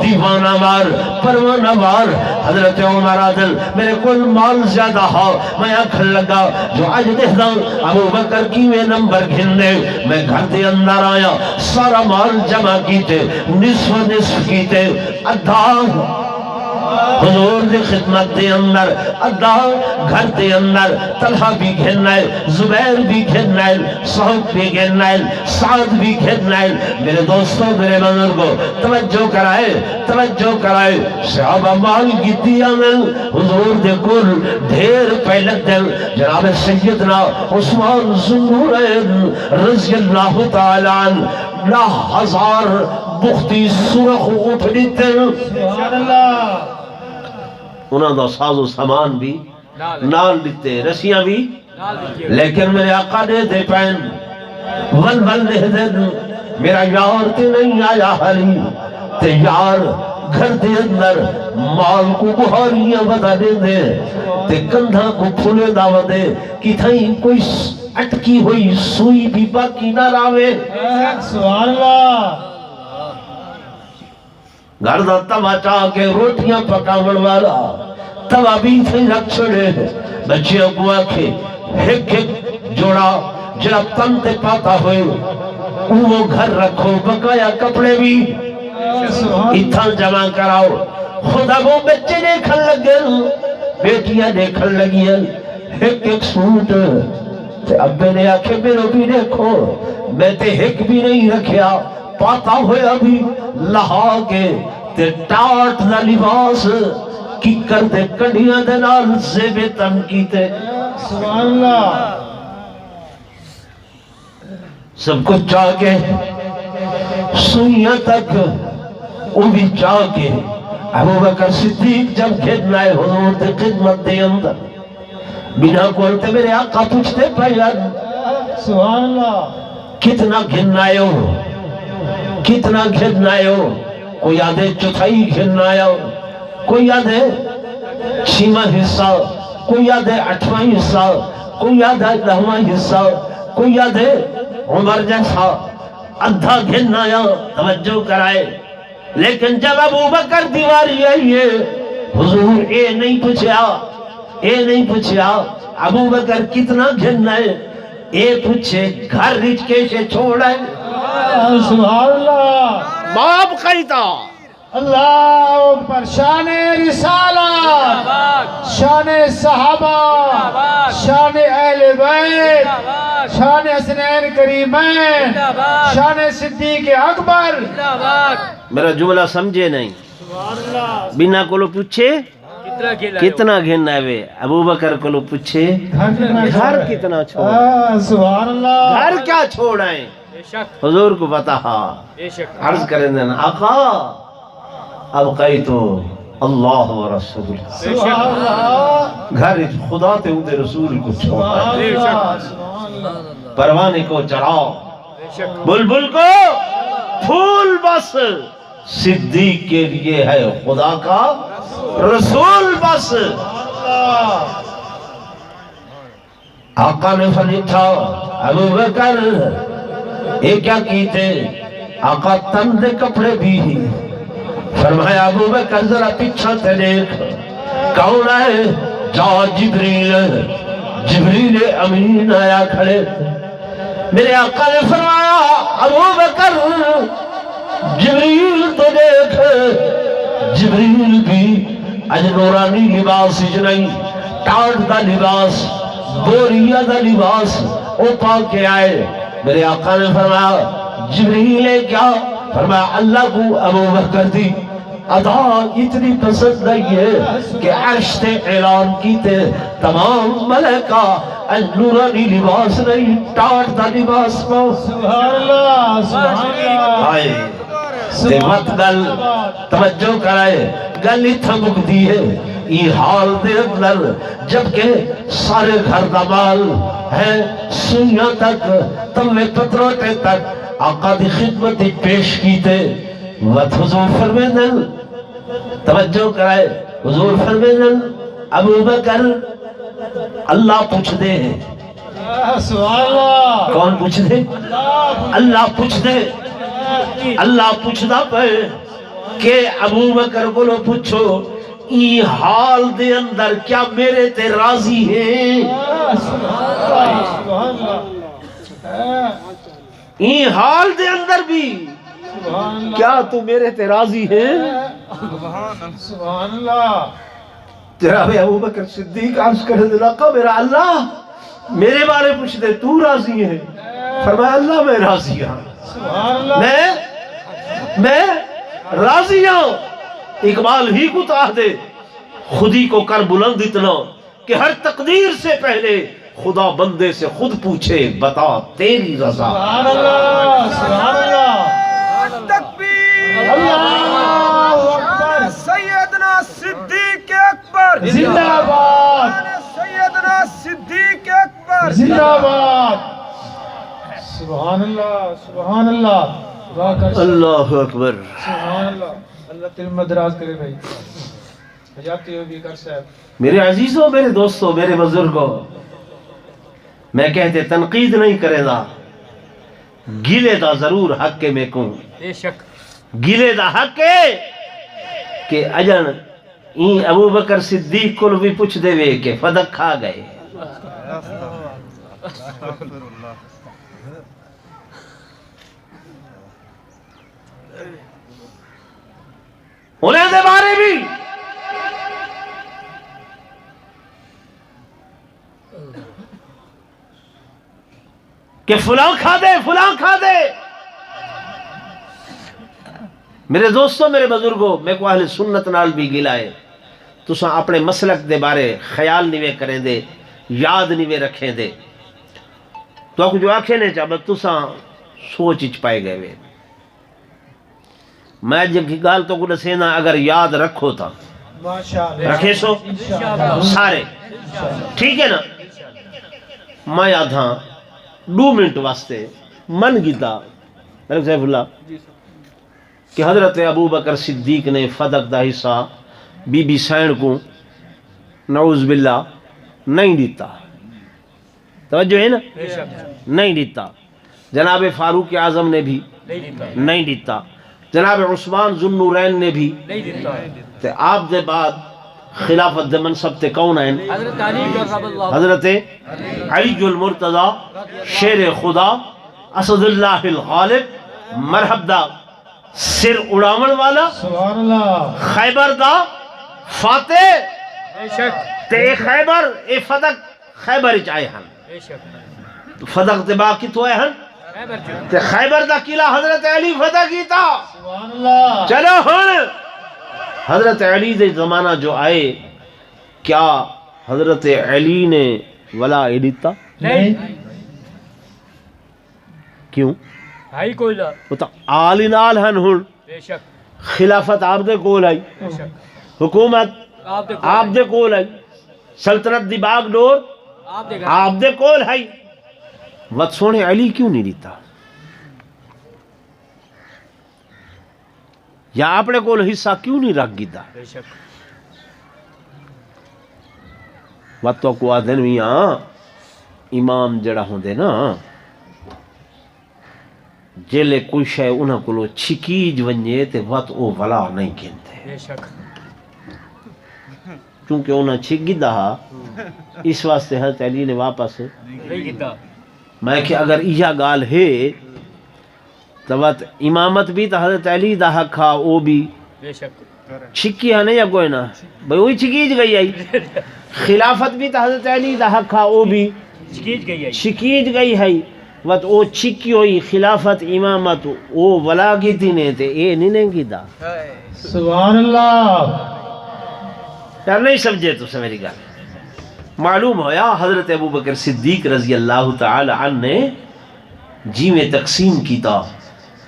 دیوانہ وار پروانہ وار۔ حضرت عمر عادل میرے کل مال زیادہ ہو، میں آنکھ لگا جو آج دیکھتا ابو بکر کی میں نمبر گھننے، میں گھر دے اندر آیا، سارا مال جمع کیتے، نصف کیتے، ادھا حضور دی خدمت دے اندر، ادھا گھر دے اندر طلحہ بھی گھنائل، زبیر بھی گھنائل، صحب بھی گھنائل، سعد بھی گھنائل۔ میرے دوستوں، میرے بزرگوں، توجہ کرائے، صحابہ مال گیتی آمن حضور دے کل ڈھیر پہلک دل۔ جناب سیدنا عثمان ذوالنورین رضی اللہ تعالیٰ عنہ 1000 بختی سرخ اٹھ لیتے۔ سبحان اللہ، انہوں دا ساز و سامان بھی نال دیتے رسیاں بھی لیکن میرے آقا دے دے پین ون ون دے دے میرا یار تے نہیں آیا حلی تے یار گھر دے اندر مال کو بہاریاں بتا دے دے تے کندھا کو پھولے داو دے کہ تھائیں کوئی اٹکی ہوئی سوئی بھی باقی نہ راوے سبحان اللہ گھر دا توا چاہ کے روٹیاں پکاون والا توا بھی تھے رکھ چھڑے بچے کو آکھے ہک ہک جوڑا جڑا تن تے پاتا ہوئے وہ گھر رکھو بقایا کپڑے بھی اتھا جمع کراؤ خدا وہ بچے دیکھن لگن بیٹیاں دیکھن لگین ہک ہک سوٹ تے ابے نے آکھے میرے بھی دیکھو میں تے ہک بھی نہیں رکھیا پاتا ہوئے ابھی لہا کے تے ٹاٹ دا لباس کی کر دے کڑیاں دے نال زیب تن کی تے سبحان اللہ سب کچھ چاہ کے سوئیاں تک وہ بھی چاہ کے ابو بکر صدیق جب گھرنا ہے حضور تے خدمت دے اندر بنا کولتے میرے آقا پوچھتے پہلن سبحان اللہ کتنا گھرنا ہے کتنا گھرنا ہے کوئی آدھے چوتھائی گھرنا ہے کوئی آدھے چھیواں حصہ کوئی آدھے آٹھواں حصہ کوئی آدھے دہواں حصہ کوئی آدھے عمر جیسا ادھا گھرنا ہے توجہ کرائے لیکن جب ابو بکر دیواری آئیے حضور اے نہیں پوچھیا ابو بکر کتنا گھرنا ہے اے پوچھے گھر رچ کیسے چھوڑا ہے سبحان اللہ باپ قیتا اللہ اکبر شان رسالت شان صحابہ شان اہل بیت شان حسنین کریمین شان صدیق اکبر میرا جملہ سمجھے نہیں بنا کو لو پوچھے کتنا گھننا ہے ابو بکر کو لو پوچھے گھر کتنا چھوڑا سبحان اللہ گھر کیا چھوڑا ہے حضور کو پتا عرض کریں دینا آقا اب قیتو اللہ و رسول سبحان اللہ گھر خدا تے اندے رسول کو چھوڑا پروانے کو چڑھاؤ بلبل کو پھول بس صدیق کے لیے ہے خدا کا رسول بس آقا نے فرمایا ابو بکر یہ کیا کیتے آقا تن دے کپڑے بھی فرمایا ابو بکر ذرا پیچھا تے دیکھ کون ہے جا جبریل امین آیا کھڑے میرے آقا نے فرمایا ابو بکر جبریل تو دیکھ جبریل بھی اج نورانی لباس اج نہیں ٹاٹ دا لباس بوریا دا لباس او پا کے آئے میرے آقا نے فرمایا جبریل ہے کیا فرمایا اللہ کو ابو بکر دی ادا اتنی پسند نہیں ہے کہ عرش تے اعلان کیتے تمام ملکہ نورانی لباس نہیں ٹاٹ دا لباس پاؤ سبحان اللہ سبحان اللہ آئے تے مت گل توجہ کرائے گل ہی تھمک دی ہے یہ حال دے اندر جبکہ سارے گھر دا مال ہے سوئیاں تک تمہیں پتروٹے تک آقا دی خدمت پیش کیتے وقت حضور فرمیدن توجہ کرائے حضور فرمیدن ابو بکر اللہ پوچھ دے سبحان اللہ کون پوچھ دے اللہ پوچھ دے اللہ پوچھ دا پہ کہ ابو بکر کو لو پوچھو ای حال دے اندر کیا میرے تے راضی ہے سبحان اللہ ای حال دے اندر بھی کیا تو میرے تے راضی ہے سبحان اللہ تیرا بھئی ابو بکر صدیق عرض کر دینا کہ میرا اللہ میرے بارے پوچھ دے تو راضی ہے فرمایا اللہ میں راضی ہوں سبحان اللہ میں راضی ہوں اقبال ہی کو تاہ دے خودی کو کر بلند اتنا کہ ہر تقدیر سے پہلے خدا بندے سے خود پوچھے بتا تیری رضا سبحان اللہ سبحان اللہ تکبیر اللہ اکبر سیدنا صدیق اکبر زندہ باد سیدنا صدیق اکبر زندہ باد سبحان اللہ سبحان اللہ دعا کر اللہ اکبر سبحان اللہ اللہ تل مدراز کرے بھائی حجابتی ہو بھی کر صاحب میرے عزیزوں میرے دوستوں میرے بزرگوں میں کہتے تنقید نہیں کرے دا گلے دا ضرور حق کے میں کوں بے شک گلے دا حق ہے کہ اجن این ابو بکر صدیق کو بھی پوچھ دے وے کہ فدق کھا گئے انہیں دے بارے بھی کہ فلاں کھا دے فلاں کھا دے میرے دوستوں میرے بزرگوں میں کو اہل سنت نال بھی گلا ہے تساں اپنے مسلک دے بارے خیال نہیں کریں دے یاد نہیں رکھیں دے تو آپ جو آنکھیں نے چاہ بس تساں سوچ اچ پائے گئے وے میں جب کی گال تو کو دسینا اگر یاد رکھو تھا ماشاءاللہ رکھے سو سارے ٹھیک ہے نا میں یاد ہاں 2 منٹ واسطے من گیتا ملک صاحب اللہ کہ حضرت ابو بکر صدیق نے فدق دا حصہ بی بی سین کو نعوذ باللہ نہیں دیتا توجہ ہے نا نہیں دیتا جناب فاروق اعظم نے بھی نہیں دیتا جناب عثمان ذو النورین نے بھی تے آپ دے بعد خلافت دے منصب تے کون ہیں حضرت علی المرتضی شیر خدا اسد اللہ الغالب مرحب دا سر اڑاون والا سبحان اللہ خیبر دا فاتح بے شک تے اے خیبر اے فدق خیبر اچ آئے ہیں بے شک فدق تے باقی تو آئے ہیں خیبر جو تے خیبر دا قلعہ حضرت علی فتح کیتا سبحان اللہ چلو ہن حضرت علی دے زمانہ جو آئے کیا حضرت علی نے ولا دیتا نہیں کیوں بھائی کوئی نہ وہ تو آل نال ہن ہن بے شک خلافت آپ دے کول آئی بے شک حکومت آپ دے آپ دے کول آئی سلطنت دی باغ ڈور آپ دے آپ دے کول آئی وقت سونے علی کیوں نہیں دیتا یا اپنے کول حصہ کیوں نہیں رکھ گیتا بے شک وقت کو آدھن بھی ہاں امام جڑا ہوندے نا جیلے کوئی شے انہاں کولو چھکیج ونجے تے وقت او ولا نہیں کہندے بے شک کیونکہ انہاں چھک گیدا اس واسطے حضرت علی نے واپس نہیں کیتا میں کہ اگر ایجا گال ہے تو وقت امامت بھی تو حضرت علی دا حق ہا او بھی بے شک چھکی ہے نہیں یا کوئی نہ بھئی وہی چھکیج گئی آئی خلافت بھی تو حضرت علی دا حق ہا او بھی چکیج گئی ہے چھکیج گئی ہے وقت او چھکی ہوئی خلافت امامت او ولا کی تھی نے تے اے نہیں کی دا سبحان اللہ یار نہیں سمجھے تو میری گل معلوم ہویا حضرت ابو بکر صدیق رضی اللہ تعالی عنہ نے جی میں تقسیم کیتا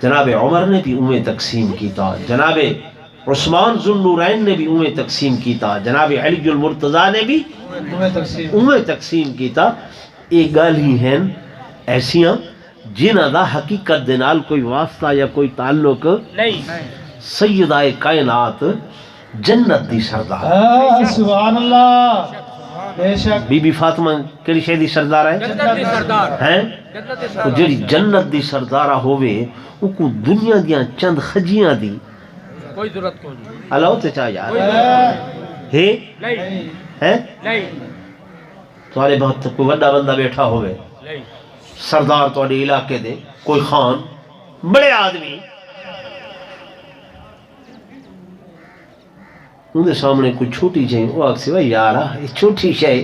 جناب عمر نے بھی اویں تقسیم کیتا جناب عثمان ذو النورین نے بھی اویں تقسیم کیتا جناب علی المرتضی نے بھی اویں تقسیم کیتا ایک گل ہی ہیں ایسیاں جنہاں دا حقیقت دے نال کوئی واسطہ یا کوئی تعلق نہیں سیدہ کائنات جنت دی سردار سبحان اللہ بے شک بی بی فاطمہ کیڑی شے دی سردار ہے جنت دی سردار ہیں جنت دی وہ سردار جڑی جنت دی سردارہ ہوئے او کو دنیا دیاں چند خجیاں دی کوئی ضرورت کو نہیں اللہ تے چاہ یار ہے نہیں ہیں نہیں تمہارے بہت کوئی بڑا بندہ بیٹھا ہوئے نہیں سردار تواڈے علاقے دے کوئی خان بڑے آدمی ان دے سامنے کوئی چھوٹی شے وہ آکھ سی بھائی یار یہ چھوٹی شے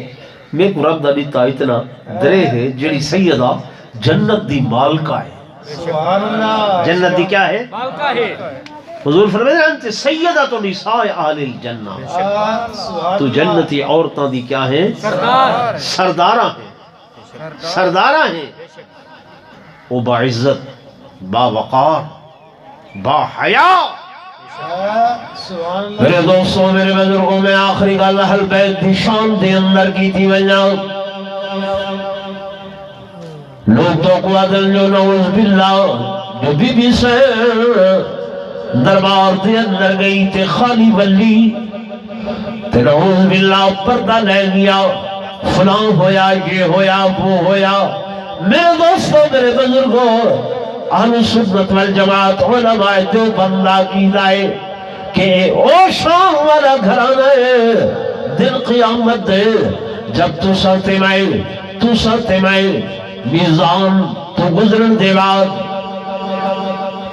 میں کو رب دا دیتا اتنا درے ہے جڑی سیدہ جنت دی مالکہ ہے سبحان اللہ جنت دی کیا ہے مالکہ ہے حضور فرمائے انت سیدہ تو نساء اہل الجنہ تو جنتی عورتاں دی کیا ہیں سردار سرداراں ہیں سرداراں ہیں وہ باعزت با وقار با حیا سبحان اللہ میرے دوستوں میرے بزرگوں میں آخری گل اہل بیت دی شان دے اندر کی تھی وجہ لوگ تو قوادل جو نعوذ باللہ جو بی بی سے دربار دے اندر گئی تے خالی ولی تے نعوذ باللہ پردہ لے گیا فلاں ہویا یہ ہویا وہ ہویا میرے دوستوں میرے بزرگوں اہل سنت والجماعت علماء دیوبند کی لائے کہ او شام والا گھرانا ہے دن قیامت دے جب تو ساتھ میں میزان تو گزرن دے بعد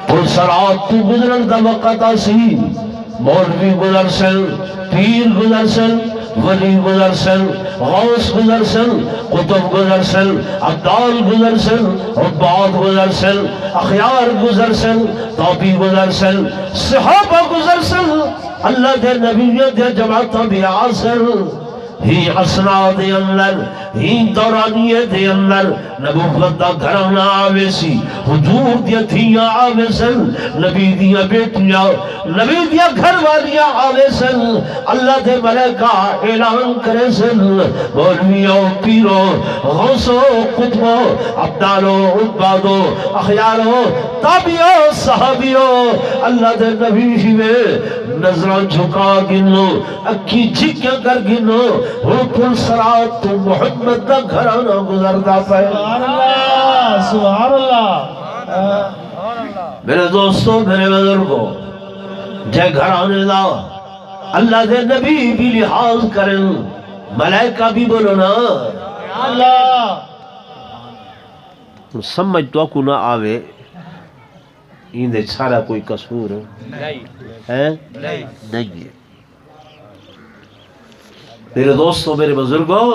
پرسرات تو گزرن دا وقت آسی مولوی گزر سن پیر گزر سن ولی گزر سن غوث گزر سن قطب گزر سن عبدال گزر سن عباد گزر سن اخیار گزر سن توبی گزر سن صحابہ گزر سن اللہ دے نبیت دے جماعت بھی آسن ہی اسنا دے اندر ہی دورانیے دے اندر نبوت دا گھرانا آوے سی حضور دیا دھیاں آوے سن نبی دیا بیٹیاں نبی دیا گھر والیاں آوے سن اللہ دے ملکہ اعلان کرے سن مولویوں پیروں غوثوں قطبوں عبدالوں عبادوں اخیاروں تابعوں صحابیوں اللہ دے نبی ہی میں نظران جھکا گنو اکھی جھکیا کر گنو حکم سرات تو محمد دا گھرانا گزردہ پہ سبحان اللہ میرے دوستوں میرے بزرگوں جے گھرانے دا اللہ دے نبی بھی لحاظ کریں ملائکہ بھی بولو نا اللہ سمجھ تو کو نہ آوے اندے سارا کوئی قصور ہے نہیں ہے میرے دوستوں میرے بزرگوں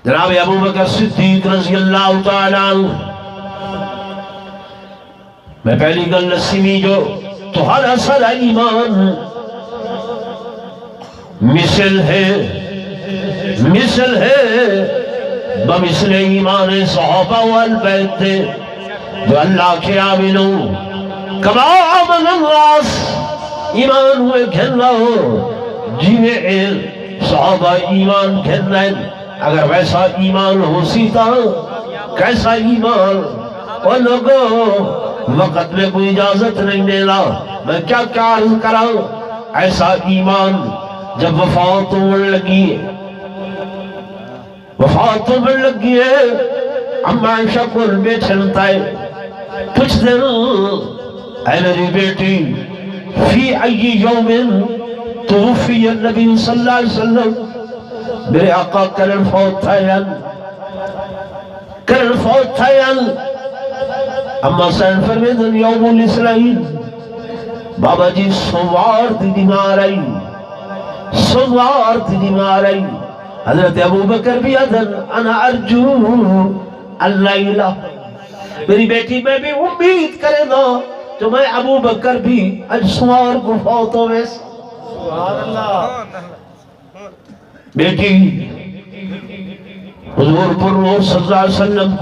جناب ابو بکر صدیق رضی اللہ تعالیٰ میں پہلی گل نسیمی جو تمہارا سارا ایمان مثل ہے بمثل ایمان صحابہ والبیت تھے جو اللہ کے آمنوں کما آمن الناس ایمان ہوئے گھن رہو جیوے صحابہ ایمان گھن رہے اگر ویسا ایمان ہو سیتا کیسا ایمان اور لوگوں وقت میں کوئی اجازت نہیں دینا میں کیا عرض کراؤں ایسا ایمان جب وفات ہونے لگی ہے اما عائشہ کو میں چلتا ہے کچھ دن اے میری بیٹی فی ای یوم توفی النبی صلی اللہ علیہ وسلم میرے آقا کرن فوت تھا اما سین فرمیدن یوم الاسرائیل بابا جی سوار دی بیمار آئی حضرت ابو بکر بھی ادھر انا ارجو اللیلہ میری بیٹی میں بھی امید کرے دو تو میں ابو بکر بھی اج سوار کو فوت ہوئے سبحان اللہ بیٹی حضور پر نور صلی اللہ علیہ وسلم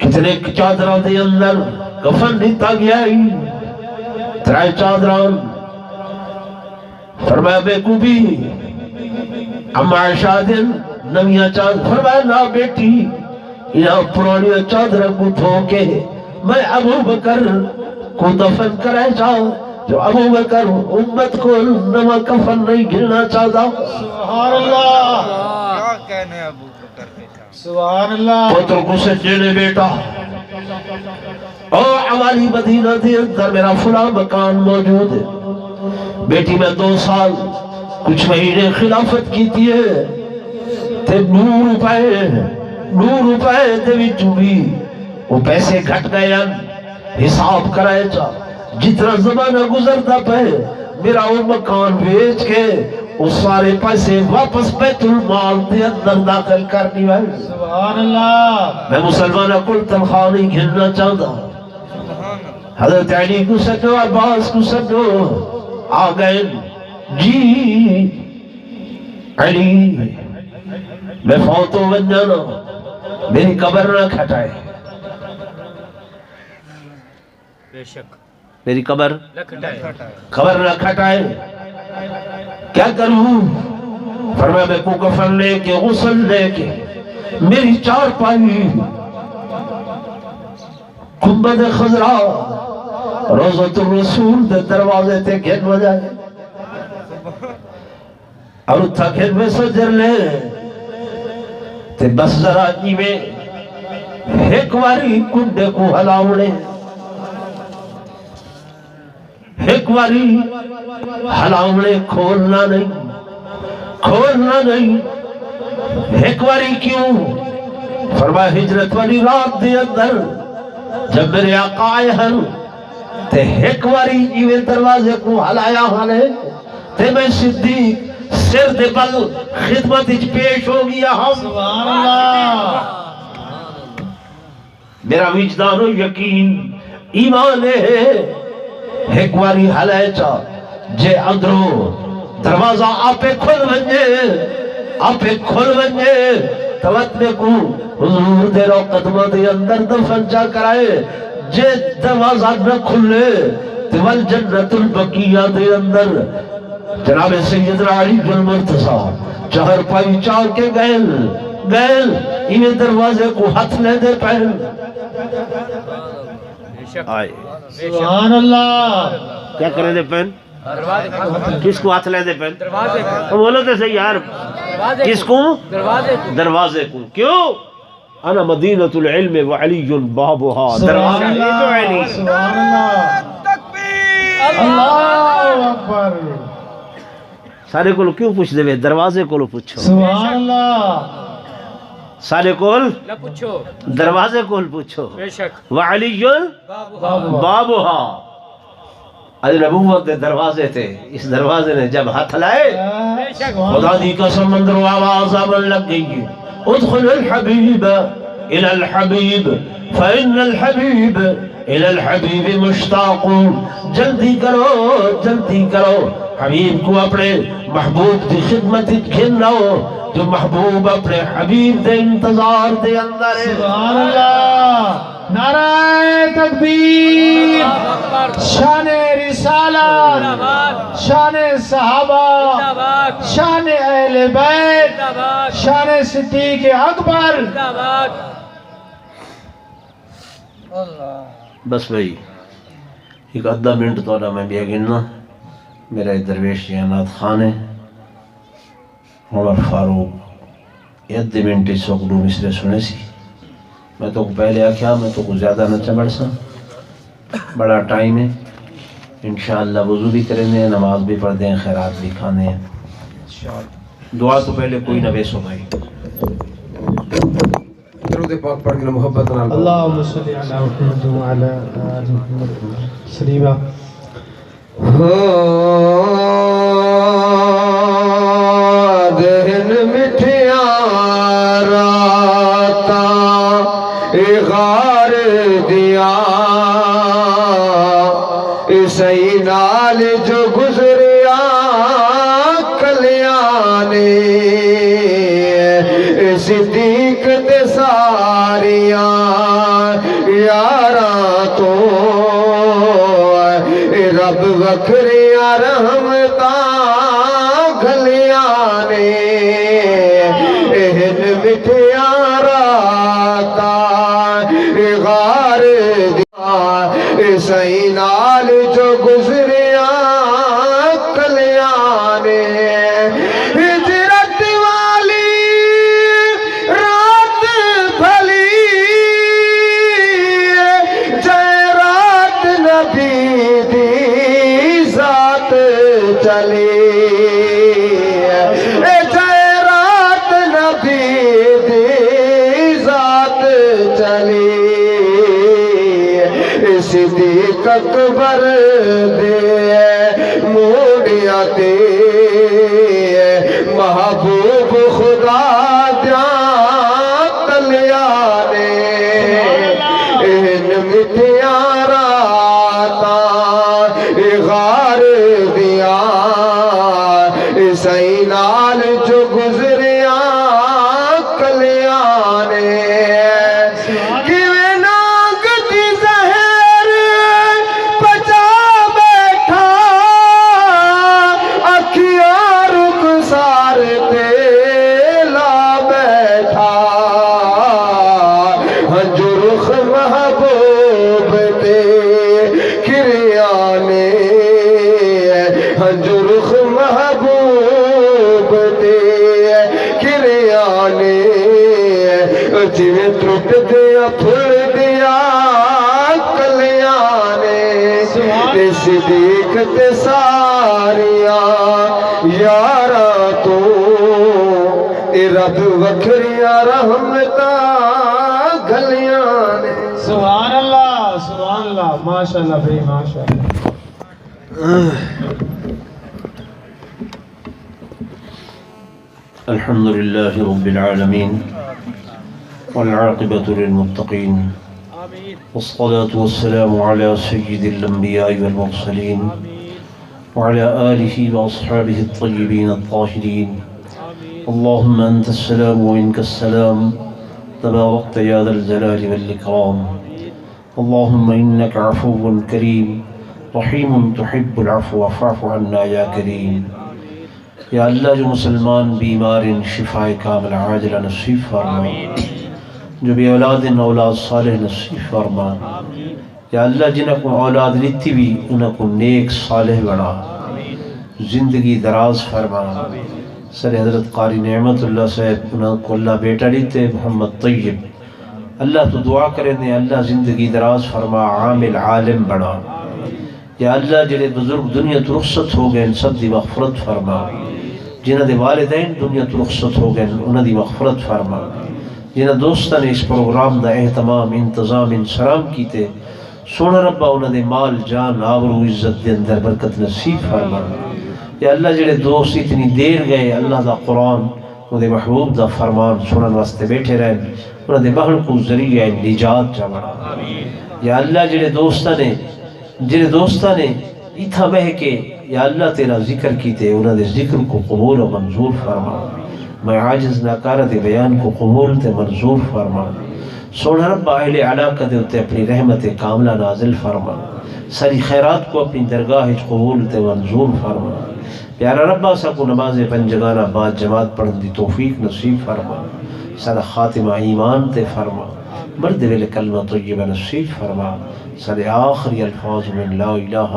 کتنے چادران دے اندر کفن دیتا گیا ہی ترائے چادران فرمایا بے کو بھی اما عائشہ دن نویاں چادر فرمایا نا بیٹی یہاں پرانی چادر کو دھو کے میں ابو بکر کو دفن کرے جاؤں جو ابو بکر امت کو نوا کفن نہیں گرنا چاہتا سبحان اللہ کیا کہنے ابو بکر کے شاہ سبحان اللہ پتر کو سجدے نے بیٹا او عوالی مدینہ دے اندر میرا فلاں مکان موجود ہے بیٹی میں 2 سال کچھ مہینے خلافت کی تھی تے 9 روپے دے وچوں بھی وہ پیسے گھٹ گئے حساب کرائے چاہ جتنا زمانہ گزرتا پہ میرا وہ مکان بیچ کے اس سارے پیسے واپس بیت المال دے اندر داخل کرنی ہے سبحان اللہ میں مسلمانہ کل تنخواہ نہیں گھرنا چاہتا حضرت علی کو سجو عباس کو سجو آگئے جی علی میں فوتوں بن جانا میری قبر نہ کھٹائے بے شک میری قبر لکھٹائے خبر نہ کھٹائے، کیا کروں؟ فرمایا میں کو کفن لے کے غسل لے کے میری چار پائی گنبد خضرا روضۃ الرسول دے دروازے تے گھن وجائے اور اتھا گھن میں سجر لے تے بس ذرا جی میں ایک واری کنڈے کو ہلاؤڑے، ایک واری ہلاؤڑے، کھولنا نہیں کھولنا نہیں، ایک واری کیوں؟ فرمایا ہجرت والی رات دے اندر جب میرے آقا آئے ہیں تے ایک واری جیوے دروازے کو ہلایا ہانے تے میں صدیق سر دے بل خدمت اچ پیش ہو گیا ہم سبحان اللہ میرا وجدان و یقین ایمان ہے ایک واری ہلائے چا جے اندرو دروازہ آپے کھل ونجے توت میں کو حضور دے رو قدمہ دے اندر دفن جا کرائے، جے دروازہ نہ کھلے تول جنت البقیہ دے اندر جناب سیدنا علی المرتضی چہر پائی چاہ کے گئل انہیں دروازے کو ہاتھ لے دے پہل بے شک آئے سبحان اللہ کیا کریں دے پہن؟ دروازے کو کس کو ہاتھ لے دے پہن؟ دروازے کو بولو تے صحیح یار، دروازے کس کو؟ دروازے کو دروازے کو کیوں؟ انا مدینۃ العلم وعلی بابها سبحان دروازہ یہ تو علی اللہ سبحان اللہ تکبیر اللہ اکبر سارے کو کیوں پوچھ دے دروازے کو پوچھو، سبحان اللہ سارے کو نہ پوچھو دروازے کو پوچھو، بے شک وعلی بابو بابها علی نبوت دے دروازے تھے، اس دروازے نے جب ہاتھ لائے خدا دی قسم اندر آواز آمن لگ گئی، ادخل الحبیب الى الحبیب فإن الحبیب الى الحبیب مشتاق، جلدی کرو حبیب کو اپنے محبوب دی خدمت گھن رہو، جو محبوب اپنے حبیب دے انتظار دے اندر ہے۔ سبحان اللہ نعرہ تکبیر شان رسالت شان صحابہ شان اہل بیت شان صدیق اکبر بس بھائی ایک ادھا منٹ تو میں بھی گننا، میرا درویش جہانات خان ہے عمر فاروق یہ ادھے منٹ سوکڑو مصرے سنے سی، میں تو پہلے آکھیا میں تو زیادہ نہ چبڑ سا، بڑا ٹائم ہے، انشاءاللہ وضو بھی کریں دیں، نماز بھی پڑھ دیں، خیرات بھی کھانے ہیں، دعا تو پہلے کوئی نہ بیسو بھائی۔ درود پاک پڑھ کے محبت نال اللہم صلی علی محمد وعلی آل محمد سلیمہ دہن مٹھیاں راتا غار دیا اسی نال جو گزریا کلیانے صدیق تے ساریاں یاراں تو رب وکھریاں رحمتاں گھلیاں نے اہن مٹھیاں راتاں غار دیا سئی نال جو گزریاں کلیاں نے ہجرت والی رات بھلی جے رات نبی دی ذات چلی جے رات نبی دی ذات چلی صدیق اکبر دے موڑیاں تے محبوب خدا دیا کلیاں نے ان مٹھیاں راتاں غار دیا سئی نال جو گزریاں کلیاں نے کیویں نانگ دی زہر جویں ٹوٹ دیا پھل دیا کلیاں نے صدیق تے ساریاں یاراں تو اے رب وکھریاں رحمتاں گلیاں نے سبحان اللہ ماشاءاللہ بھائی ماشاءاللہ الحمد لله رب العالمين والعاقبة للمتقين آمين والصلاة والسلام على سيد الأنبياء والمرسلين وعلى آله وأصحابه الطيبين الطاهرين اللهم أنت السلام ومنك السلام تباركت يا ذا الجلال والإكرام اللهم إنك عفو كريم رحيم تحب العفو فاعف عنا يا كريم یا اللہ جو مسلمان بیمار شفاء کامل عاجلہ نصیب فرما، جو بے اولاد اولاد صالح نصیب فرما، یا اللہ جنہاں کو اولاد لیتی بھی انہاں کو نیک صالح بنا، زندگی دراز فرما۔ سر حضرت قاری نعمت اللہ صاحب انہاں کو اللہ بیٹا لیتے محمد طیب، اللہ تو دعا کریں دیں اللہ زندگی دراز فرما، عامل عالم بنا۔ یا اللہ جڑے بزرگ دنیا تو رخصت ہو گئے ان سب دی مغفرت فرما، جنہ دے والدین دنیا تو رخصت ہو گئے انہاں دی مغفرت فرما، جنہ دوستاں نے اس پروگرام دا اہتمام انتظام انسرام کیتے سونا ربا انہاں دے مال جان آبرو عزت دے اندر برکت نصیب فرما۔ یا اللہ جڑے دوست اتنی دیر گئے اللہ دا قرآن انہاں دے محبوب دا فرمان سنن واسطے بیٹھے رہن انہاں دے بہن کو ذریعہ نجات جا بنا۔ یا اللہ جڑے دوستاں نے اتھا بہ کے یا اللہ تیرا ذکر کیتے انہاں دے ذکر کو قبول و منظور فرما، میں عاجز ناکارہ دے بیان کو قبول تے منظور فرما۔ سونا رب اہل علاقہ دے اتے اپنی رحمت کاملہ نازل فرما، ساری خیرات کو اپنی درگاہ قبول تے منظور فرما۔ پیارا ربا سا کو نماز پنجگانہ بعد جماعت پڑھن دی توفیق نصیب فرما، سارا خاتمہ ایمان تے فرما، مرد ویل کلمہ طیبہ نصیب فرما، سارے آخری الفاظ من لا الہ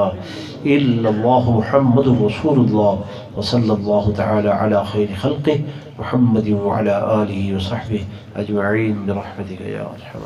الا اللہ محمد رسول اللہ وصلی اللہ تعالی علی خیر خلقہ محمد وعلی آلہ وصحبہ اجمعین برحمتک یا ارحم